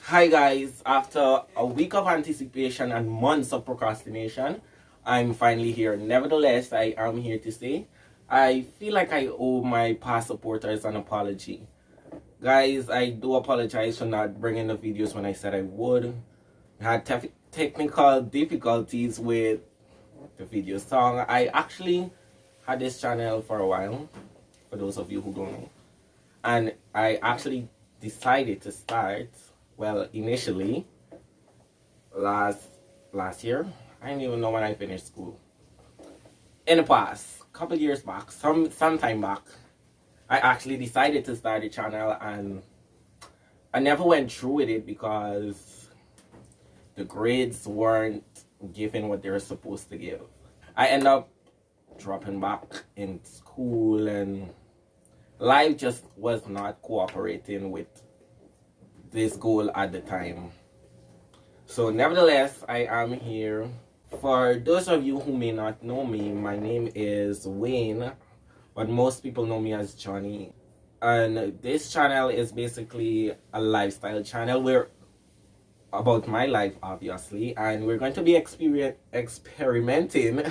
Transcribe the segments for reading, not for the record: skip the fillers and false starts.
Hi guys, after a week of anticipation and months of procrastination, I'm finally here. Nevertheless, I am here to say I feel like I owe my past supporters an apology. Guys, I do apologize for not bringing the videos when I said I would. I had technical difficulties with the video song. I actually had this channel for a while, for those of you who don't know. And I actually decided to start, well, initially, last year. I didn't even know when I finished school. In the past, a couple years back, some time back, I actually decided to start a channel, and I never went through with it because the grades weren't giving what they were supposed to give. I ended up dropping back in school, and life just was not cooperating with this goal at the time. So nevertheless, I am here. For those of you who may not know me, my name is Wayne, but most people know me as Johnny. And this channel is basically a lifestyle channel where about my life, obviously, and we're going to be experimenting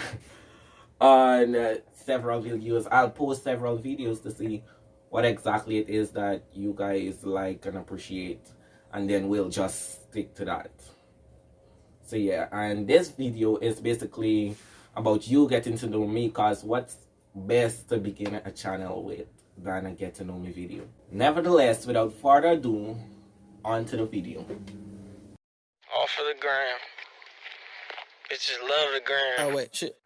on several videos. I'll post several videos to see what exactly it is that you guys like and appreciate, and then we'll just stick to that. So yeah, and this video is basically about you getting to know me, because what's best to begin a channel with than a get to know me video. Nevertheless, without further ado, on to the video. All for the gram. Bitches love the gram. Oh wait, shit.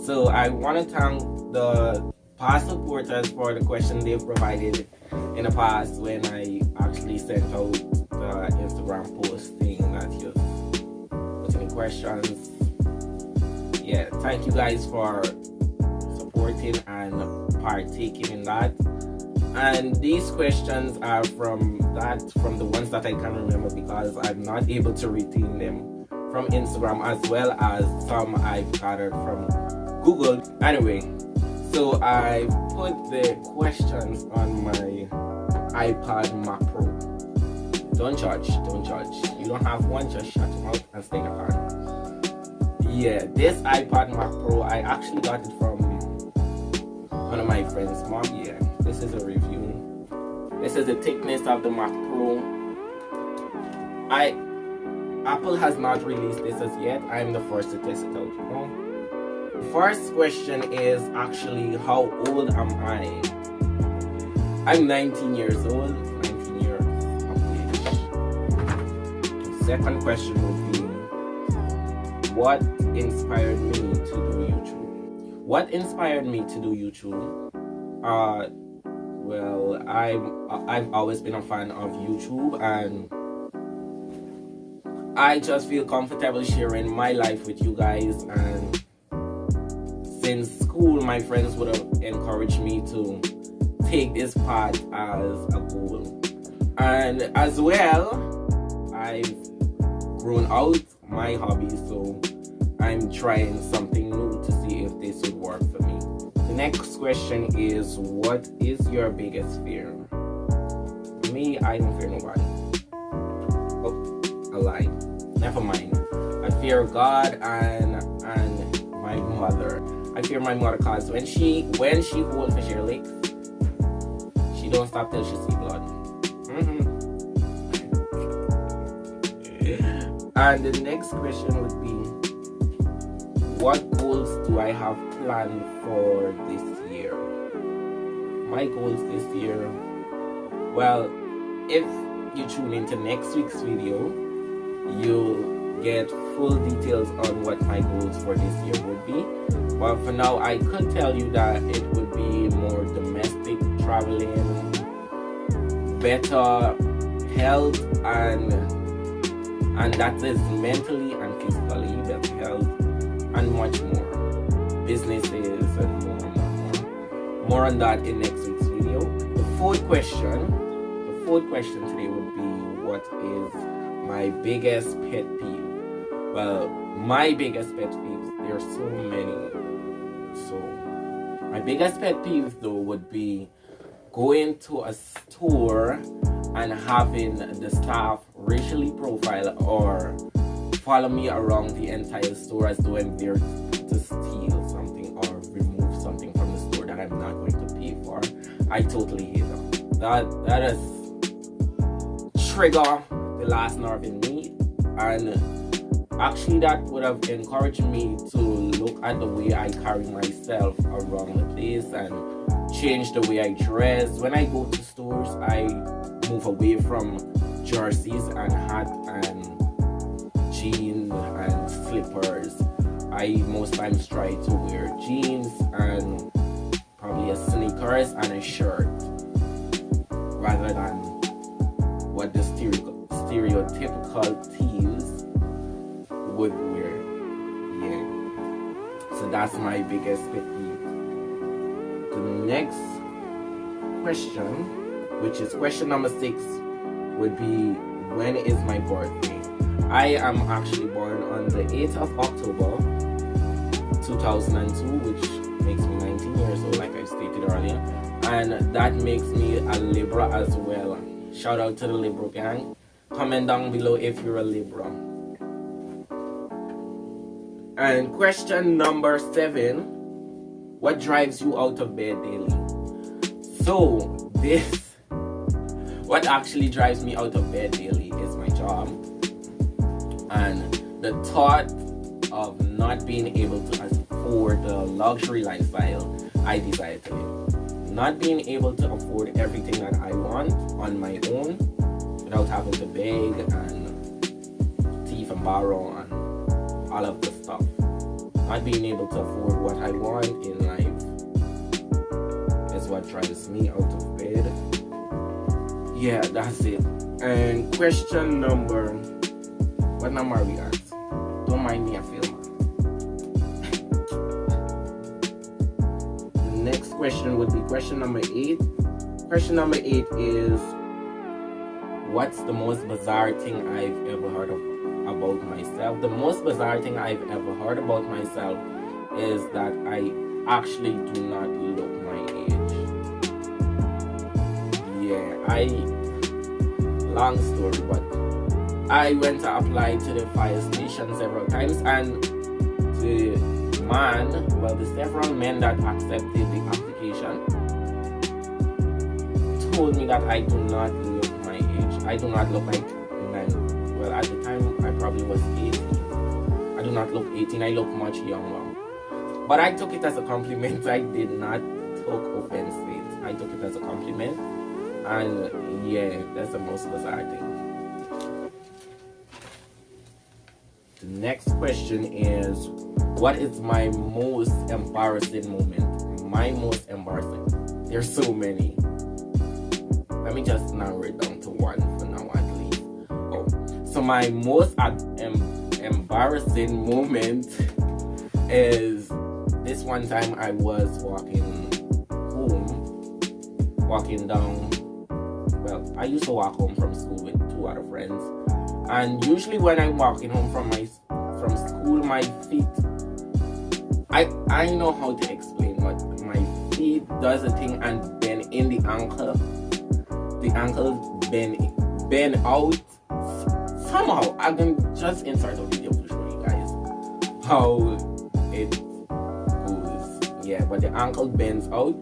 So I want to thank the past supporters for the question they've provided in the past when I actually sent out the Instagram posting that you put any questions. Yeah, thank you guys for supporting and partaking in that. And these questions are from the ones that I can remember, because I'm not able to retain them from Instagram, as well as some I've gathered from Google. Anyway, so I put the questions on my iPad Mac Pro. Don't judge. You don't have one, just shut your mouth and stay in the car. Yeah, this iPad Mac Pro, I actually got it from one of my friends' mom. Yeah, this is a review. This is the thickness of the Mac Pro. Apple has not released this as yet. I'm the first to test it out, you know. The first question is actually, how old am I? I'm 19 years old, 19 years of age. The second question would be, what inspired me to do YouTube? What inspired me to do YouTube? Well, I've always been a fan of YouTube, and I just feel comfortable sharing my life with you guys. And since school, my friends would have encouraged me to take this path as a goal. And as well, I've grown out my hobbies, so I'm trying something new to see if this would work for me. The next question is, what is your biggest fear? Me, I don't fear nobody. Oh, a lie. Never mind. I fear God and my mother. I fear my mother, because when she holds for her legs, she don't stop till she see blood. And the next question would be, what goals do I have planned for this year? My goals this year, well, if you tune into next week's video, you'll get full details on what my goals for this year would be. But for now, I could tell you that it would be more domestic traveling, better health, and that is mentally and physically, better health, and much more. Businesses and more. more on that in next week's video. The fourth question today would be, what is my biggest pet peeve? Well, my biggest pet peeves, there are so many. So my biggest pet peeve though would be going to a store and having the staff racially profile or follow me around the entire store as though I'm there to steal something or remove something from the store that I'm not going to pay for. I totally hate them. That is trigger the last nerve in me, and actually that would have encouraged me to look at the way I carry myself around the place and change the way I dress. When I go to stores, I move away from jerseys and hat and jeans and slippers. I most times try to wear jeans and probably a sneakers and a shirt rather than what the stereotypical tees would wear. Yeah. So that's my biggest pet peeve. The next question, which is question number 6, would be, when is my birthday? I am actually born on the 8th of October 2002, which makes me 19 years old, like I stated earlier, and that makes me a Libra as well. Shout out to the Libra gang. Comment down below if you're a Libra. And question number 7, what drives you out of bed daily? So what actually drives me out of bed daily is my job and the thought of not being able to afford the luxury lifestyle I desire to live. Not being able to afford everything that I want on my own without having to beg and thief and borrow and all of the stuff. Not being able to afford what I want in life is what drives me out of bed. Yeah, that's it. And question number, what number are we at? Don't mind me, I feel man. The next question would be question number 8. Question number 8 is, what's the most bizarre thing I've ever heard about myself? The most bizarre thing I've ever heard about myself is that I actually do not look my age. Yeah, long story, but I went to apply to the fire station several times, and the several men that accepted the application told me that I do not look my age. I do not look like 9. Well, at the time I probably was 18. I do not look 18. I look much younger. But I took it as a compliment. I did not take offense to it. I took it as a compliment. And yeah, that's the most bizarre thing. The next question is, what is my most embarrassing moment? My most embarrassing. There's so many. Let me just narrow it down to one for now at least. So my most embarrassing moment is this one time I was walking down. Well, I used to walk home from school with 2 other friends, and usually when I'm walking home from school, my feet, I know how to explain, but my feet does a thing and bend in the ankle. The ankle bend out. Somehow, I can just insert a video to show you guys how it goes. Yeah, but the ankle bends out,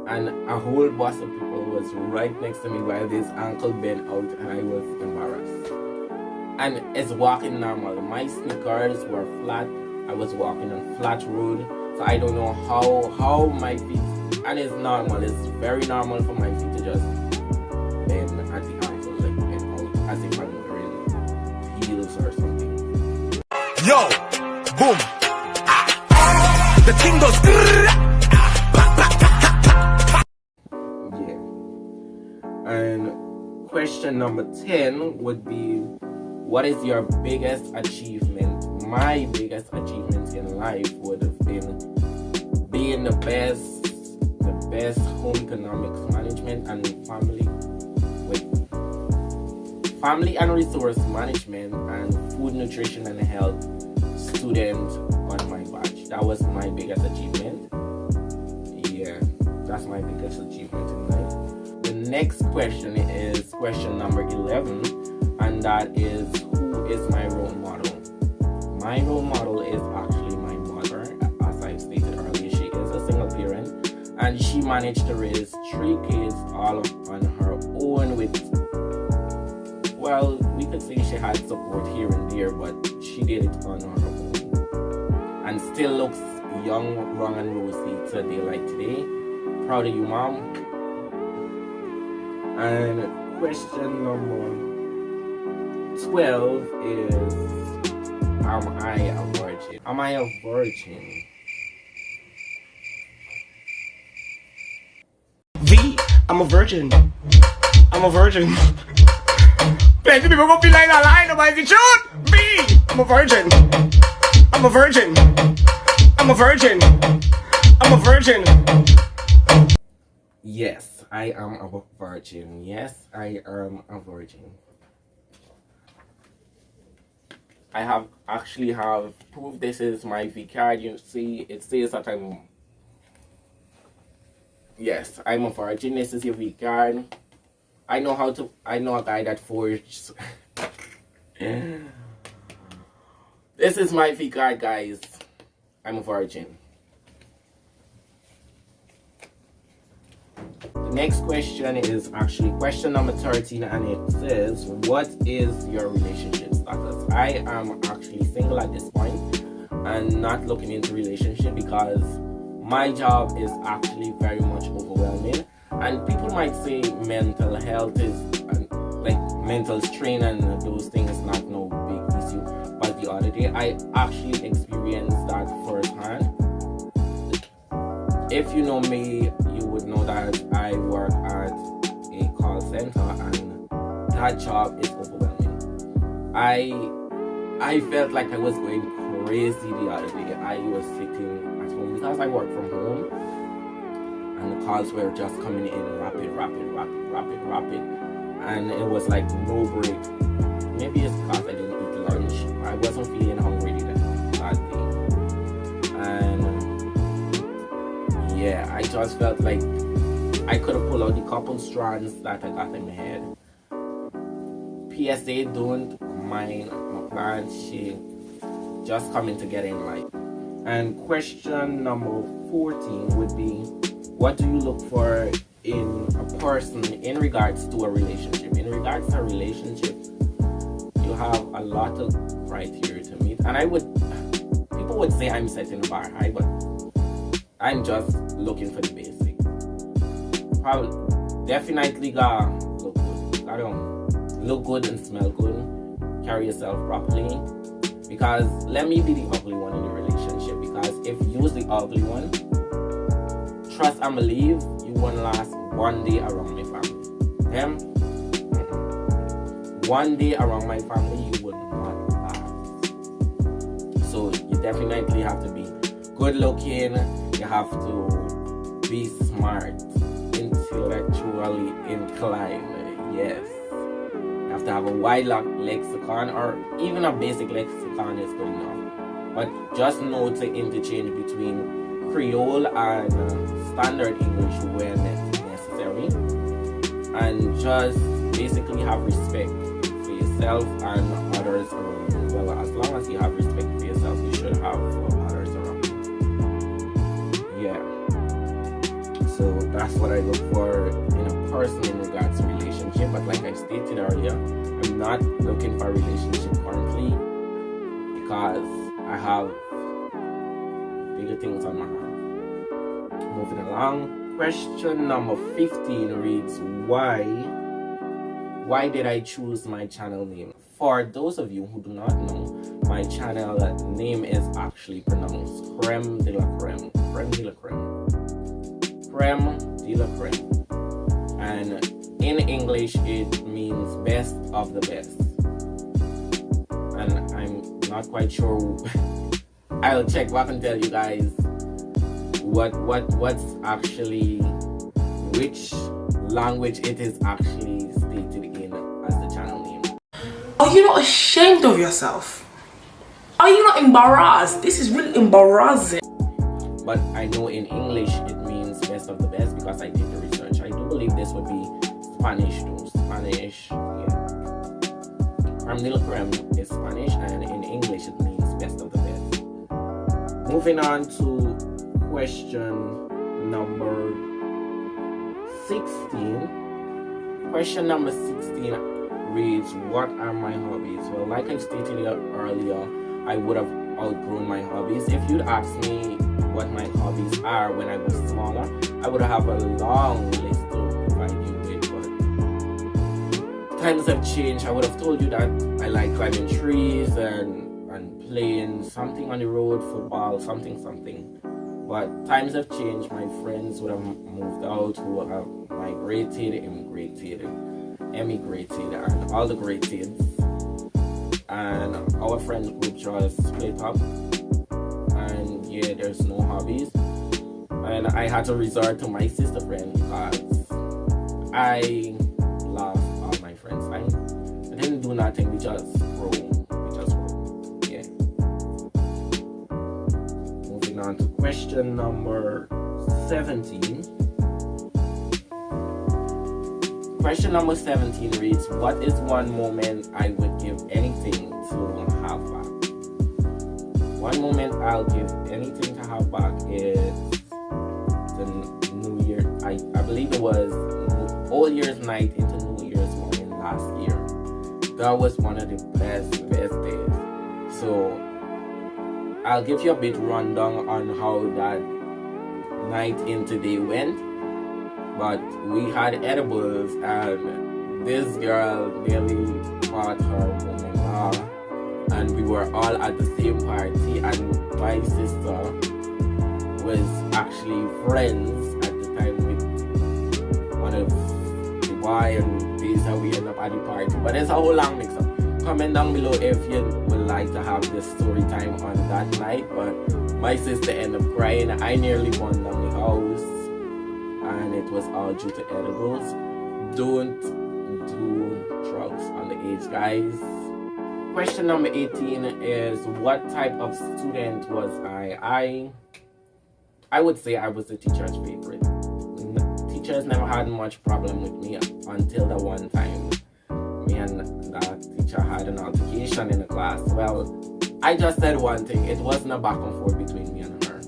and a whole bus of people was right next to me while this ankle bent out, and I was embarrassed. And it's walking normal. My sneakers were flat. I was walking on flat road, so I don't know how my feet, and it's normal. It's very normal for my feet to just bend at the ankle, like bend out, as if I'm wearing heels or something. Yo, boom. The thing goes. Yeah. And question number 10 would be, what is your biggest achievement? My biggest achievement in life would have been being the best home economics management and family and resource management and food nutrition and health student on my badge. That was my biggest achievement. Yeah, that's my biggest achievement in life. The next question is question number 11, and that is, who is my role model? My role model is actually my mother. As I stated earlier, she is a single parent and she managed to raise 3 kids all on her own with, well, we could say she had support here and there, but she did it on her own and still looks young, young and rosy today like today. Proud of you, mom. And question number 12 is, am I a virgin? Am I a virgin? V, I'm a virgin. I'm a virgin. Plenty people gonna be like that line about the truth. V, I'm a virgin. I'm a virgin. I'm a virgin. I'm a virgin. Yes, I am a virgin. Yes, I am a virgin. I have proof. This is my V card. You see, it says that yes, I'm a virgin. This is your V card. I know a guy that forged. This is my V card, guys. I'm a virgin. The next question is actually question number 13, and it says, what is your relationship status? I am actually single at this point and not looking into relationship because my job is actually very much overwhelming, and people might say mental health is like mental strain and those things not no big issue, but the other day I actually experienced that firsthand. If you know me, you would know that I work at a call center and that job is overwhelming. I felt like I was going crazy the other day. I was sitting at home because I work from home and the calls were just coming in rapid, and it was like no break. Maybe it's because I didn't eat lunch. I wasn't feeling hungry that day. And yeah, I just felt like I could have pulled out the couple strands that I got in my head. PSA, don't mind my plan. She just coming together in life. And question number 14 would be, what do you look for in a person in regards to a relationship? In regards to a relationship, you have a lot of criteria to meet. And people would say I'm setting the bar high, but I'm just looking for the basic. Probably, definitely gotta look good. Gotta look good and smell good. Carry yourself properly. Because let me be the ugly one in the relationship. Because if you're the ugly one, trust and believe you won't last one day around my family. Them, one day around my family, you would not last. So you definitely have to be good looking. You have to be smart, intellectually inclined. Yes. You have to have a wide lexicon, or even a basic lexicon is good enough. But just know to interchange between Creole and standard English when necessary. And just basically have respect for yourself and others around you. Well, as long as you have respect for yourself, you should have for others around you. Yeah. So that's what I look for in a person in regards to relationship. But like I stated earlier, I'm not looking for a relationship currently because I have bigger things on my hand. Moving along, question number 15 reads, why did I choose my channel name? For those of you who do not know, my channel name is actually pronounced Creme de la Creme. Creme de la Creme. Creme de la Creme. And in English it means best of the best. And I'm not quite sure. I'll check back and tell you guys what's actually, which language it is actually stated in as the channel name. Are you not ashamed of yourself? Are you not embarrassed? This is really embarrassing. But I know in English it means best of the best because I did the research. I do believe this would be Spanish too. Spanish, yeah. Creme de la creme is Spanish, and in English it means best of the best. Moving on to question number 16. Question number 16 reads, what are my hobbies? Well, like I stated earlier, I would have outgrown my hobbies. If you'd asked me what my hobbies are when I was smaller, I would have a long list to provide you with, but times have changed. I would have told you that I like climbing trees and playing something on the road, football, something. But times have changed. My friends would have moved out, who have migrated, emigrated, and all the great kids. And our friend group just split up. And yeah, there's no hobbies. And I had to resort to my sister friend because I lost all my friends. I didn't do nothing. We just grew. Yeah. Moving on to question number 17. Question number 17 reads, what is one moment I would give anything to have back? One moment I'll give anything to have back is the New Year. I believe it was Old Year's night into New Year's morning last year. That was one of the best days. So I'll give you a bit rundown on how that night into day went. But we had edibles and this girl nearly caught her woman-in-law, and we were all at the same party, and my sister was actually friends at the time with one of the boy, and this how we end up at the party. But it's a whole long mix-up. Comment down below if you would like to have this story time on that night. But my sister ended up crying. I nearly burned down the house, and it was all due to edibles. Don't do drugs underage, guys. Question number 18 is, what type of student was I? I would say I was the teacher's favorite. Teachers never had much problem with me until the one time me and that teacher had an altercation in the class. Well, I just said one thing. It wasn't a back and forth between me and her.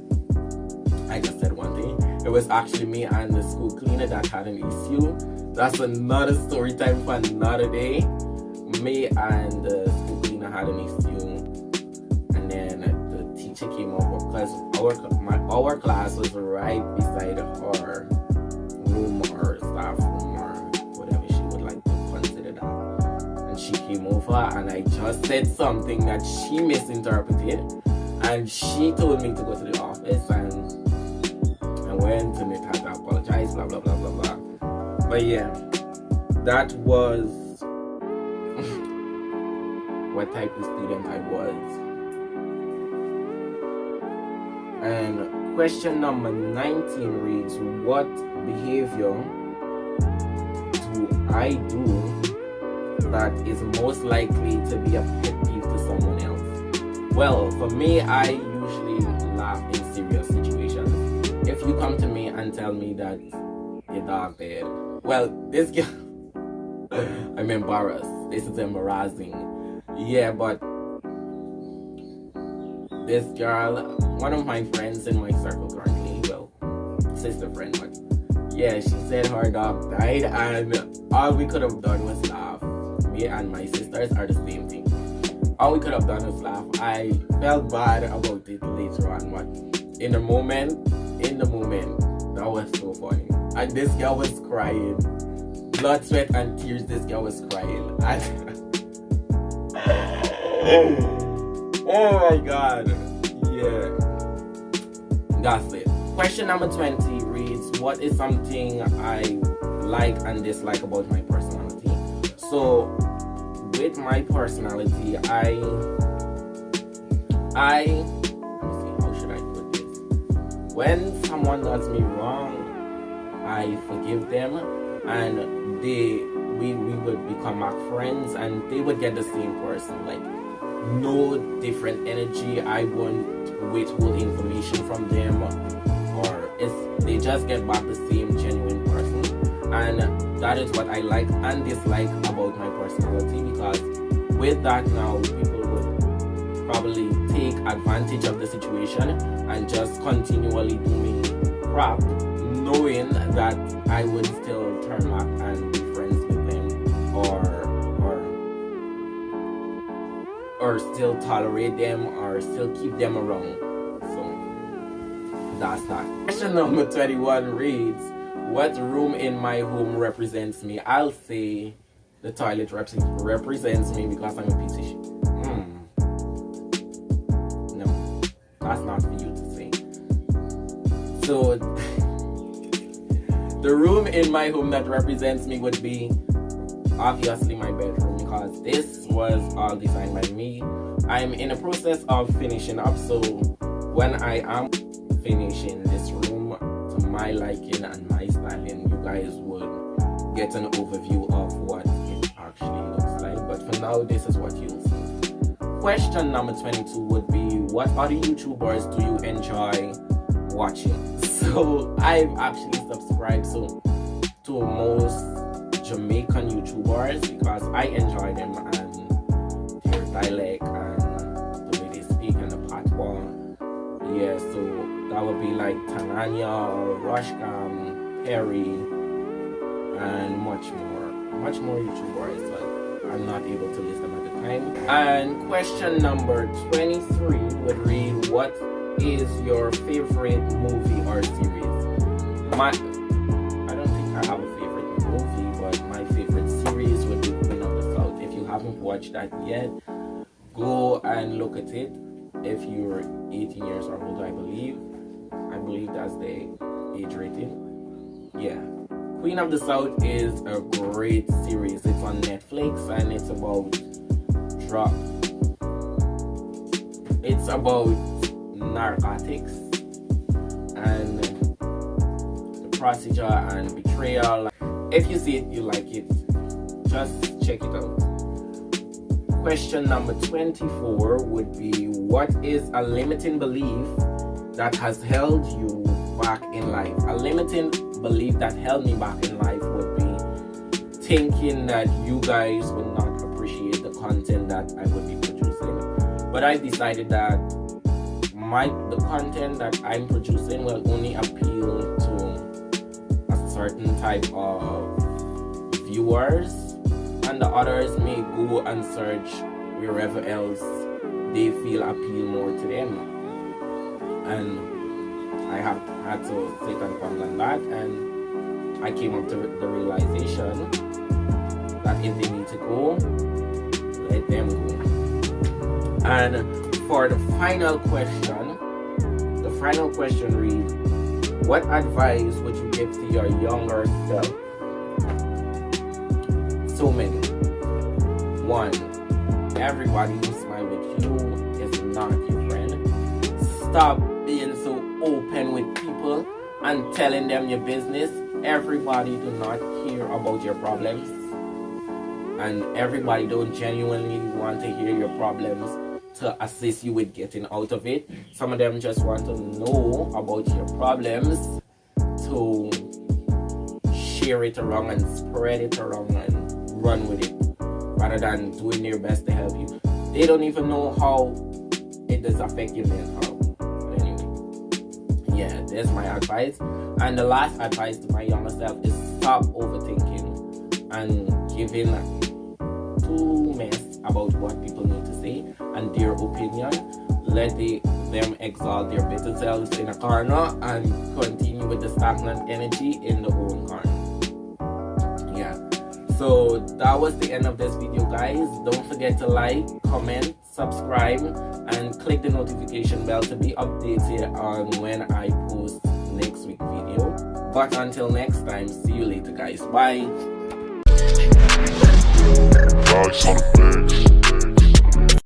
I just said one thing. It was actually me and the school cleaner that had an issue. That's another story time for another day. Me and the school cleaner had an issue, and then the teacher came over because our class was right beside her room or staff room or whatever she would like to consider that. And she came over, and I just said something that she misinterpreted, and she told me to go to the office, and I went and it had to apologize, blah blah blah blah blah. But yeah, that was what type of student I was. And question number 19 reads, what behavior do I do that is most likely to be a pet peeve to someone else? Well, for me, I usually laugh in serious situations. If you come to me and tell me that your dog dead, well, this girl, I'm embarrassed. This is embarrassing. Yeah, but this girl, one of my friends in my circle currently, well, sister friend, but yeah, she said her dog died, and all we could have done was laugh. Me and my sisters are the same thing. All we could have done was laugh. I felt bad about it later on, but in the moment, that was so funny. And this girl was crying. Blood, sweat, and tears, this girl was crying. And oh my god. Yeah. That's it. Question number 20 reads, what is something I like and dislike about my personality? So, with my personality, let me see, how should I put this? when someone does me wrong, I forgive them, and we would become back friends, and they would get the same person, like no different energy. I won't withhold information from them, or they just get back the same genuine person. And that is what I like and dislike about my personality, because with that now people would probably take advantage of the situation and just continually do me crap, knowing that I would still turn back and be friends with them, or still tolerate them, or still keep them around. So that's that. Question number 21 reads, what room in my home represents me? I'll say the toilet represents me because I'm a piece of shit. No, that's not for you to say. So the room in my home that represents me would be obviously my bedroom, because this was all designed by me. I'm in a process of finishing up, so when I am finishing this room to my liking and my styling, you guys would get an overview of what it actually looks like. But for now, this is what you'll see. Question number 22 would be, what other YouTubers do you enjoy watching? So I've actually subscribed to most Jamaican YouTubers because I enjoy them and their dialect and the way they speak and the patois. Yeah, so that would be like Tananya, Rushcam, Perry, and much more YouTubers, but I'm not able to list them at the time. And question number 23 would read, what is your favorite movie or series? I don't think I have a favorite movie, but my favorite series would be Queen of the South. If you haven't watched that yet, go and look at it. If you're 18 years or older, I believe that's the age rating. Yeah, Queen of the South is a great series. It's on Netflix and it's about narcotics and the procedure and betrayal. If you see it, you like it, just check it out. Question number 24 would be, what is a limiting belief that has held you back in life? A limiting belief that held me back in life would be thinking that you guys would not appreciate the content that I would be producing. But I decided that the content that I'm producing will only appeal to a certain type of viewers, and the others may go and search wherever else they feel appeal more to them. And I have had to sit and ponder on that, and I came up to the realization that if they need to go, let them go. And for the final question reads, what advice would you give to your younger self? So many. 1, everybody who smiles with you is not your friend. Stop being so open with people and telling them your business. Everybody do not hear about your problems, and everybody don't genuinely want to hear your problems to assist you with getting out of it. Some of them just want to know about your problems to share it around and spread it around and run with it, rather than doing their best to help you. They don't even know how it does affect your mental. But anyway, yeah, there's my advice. And the last advice to my younger self is stop overthinking and giving too mess about what people need to say and their opinion. Let them exalt their bitter selves in a corner and continue with the stagnant energy in the own corner. Yeah. So that was the end of this video, guys. Don't forget to like, comment, subscribe, and click the notification bell to be updated on when I post next week's video. But until next time, see you later, guys. Bye. Dogs on the bench.